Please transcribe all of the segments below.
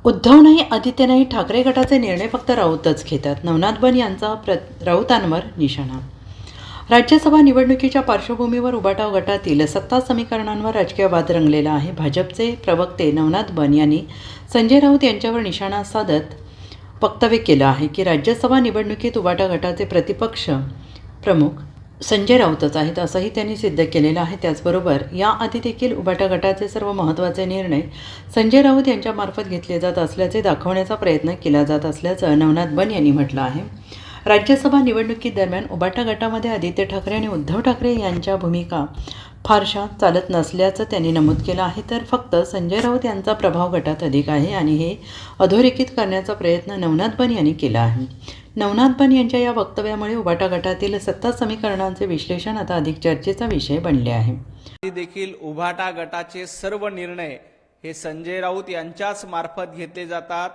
उद्धव नाही, आदित्य नाही, ठाकरे गटाचे निर्णय फक्त राऊतच घेतात. नवनाथ बन यांचा राऊतांवर निशाणा. राज्यसभा निवडणुकीच्या पार्श्वभूमीवर उबाटा गटातील सत्ता समीकरणांवर राजकीय वाद रंगलेला आहे. भाजपचे प्रवक्ते नवनाथ बन यांनी संजय राऊत यांच्यावर निशाणा साधत वक्तव्य केलं आहे की राज्यसभा निवडणुकीत उबाटा गटाचे प्रतिपक्ष प्रमुख संजय राऊतच आहेत, असंही त्यांनी सिद्ध केलेलं आहे. त्याचबरोबर याआधी देखील उबाटा गटाचे सर्व महत्त्वाचे निर्णय संजय राऊत यांच्यामार्फत घेतले जात असल्याचे दाखवण्याचा प्रयत्न केला जात असल्याचं नवनाथ बन यांनी म्हटलं आहे. राज्यसभा निवडणुकीदरम्यान उबाटा गटामध्ये आदित्य ठाकरे आणि उद्धव ठाकरे यांच्या भूमिका फारशा चालत नसल्याचं त्यांनी नमूद केलं आहे. तर फक्त संजय राऊत यांचा प्रभाव गटात अधिक आहे आणि हे अधोरेखित करण्याचा प्रयत्न नवनाथ बन यांनी केला आहे. नवनाथ बन यांच्या या वक्तव्यामुळे उबाटा गटातील सत्ता समीकरणांचे विश्लेषण आता अधिक चर्चेचा विषय बनले आहे. देखील उबाटा गटाचे सर्व निर्णय हे संजय राऊत यांच्याच मार्फत घेतले जातात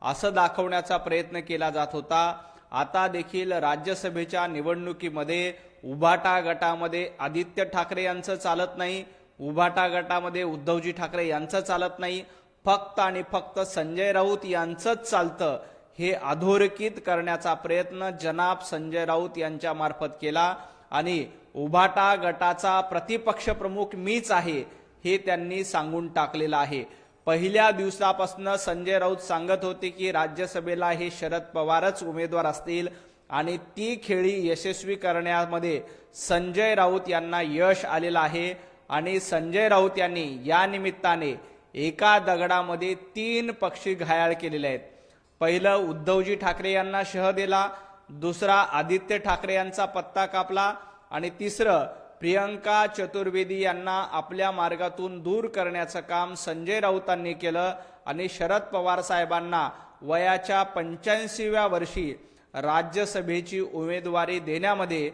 असं दाखवण्याचा प्रयत्न केला जात होता. आता देखील राज्यसभेच्या निवडणुकीमध्ये उबाटा गटामध्ये आदित्य ठाकरे यांचं चालत नाही, उबाटा गटामध्ये उद्धवजी ठाकरे यांचं चालत नाही, फक्त आणि फक्त संजय राऊत यांचंच चालतं. हे अधोरेखित करण्याचा प्रयत्न जनाब संजय राऊत यांच्या मार्फत केला आणि उबाटा गटाचा प्रतिपक्ष प्रमुख मीच आहे हे त्यांनी सांगून टाकलेलं आहे. पहिल्या दिवसापासून संजय राऊत सांगत होते की राज्यसभेला हे शरद पवारच उमेदवार असतील आणि ती खेळी यशस्वी करण्यामध्ये संजय राऊत यांना यश आलेलं आहे. आणि संजय राऊत यांनी या निमित्ताने एका दगडामध्ये 3 पक्षी घायाळ केलेले आहेत. पहिलं उद्धवजी ठाकरे यांना शह दिला, दुसरा आदित्य ठाकरे यांचा पत्ता कापला आणि तिसरं प्रियंका चतुर्वेदी यांना आपल्या मार्गातून दूर करण्याचं काम संजय राऊतांनी केलं. आणि शरद पवार साहेबांना वयाच्या 85व्या वर्षी राज्यसभेची उमेदवारी देण्यामध्ये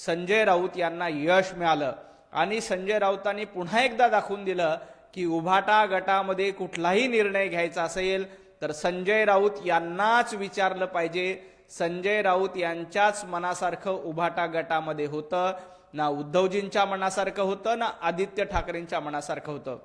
संजय राऊत यांना यश मिळालं. आणि संजय राऊतांनी पुन्हा एकदा दाखवून दिलं की उबाटा गटामध्ये कुठलाही निर्णय घ्यायचा असेल तर संजय राऊत यांनाच विचारलं पाहिजे. संजय राऊत यांच्याच मनासारखं उबाटा गटामध्ये होतं, ना उद्धवजींच्या मनासारखं होतं ना आदित्य ठाकरेंच्या मनासारखं होतं.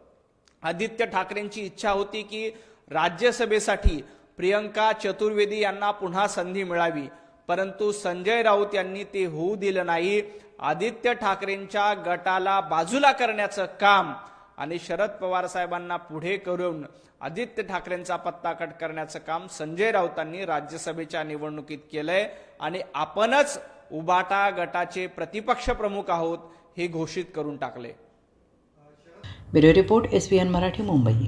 आदित्य ठाकरेंची इच्छा होती की राज्यसभेसाठी प्रियंका चतुर्वेदी यांना पुन्हा संधी मिळावी, परंतु संजय राऊत यांनी ते होऊ दिलं नाही. आदित्य ठाकरेंच्या गटाला बाजूला करण्याचं काम आणि शरद पवार साहेबांना पुढे करून आदित्य ठाकरेंचा पत्ता कट करण्याचं काम संजय राऊतांनी राज्यसभेच्या निवडणुकीत केलंय. आणि आपणच उबाटा गटाचे प्रतिपक्ष प्रमुख आहोत हे घोषित करून टाकले. Bureau report, SVN Marathi, Mumbai.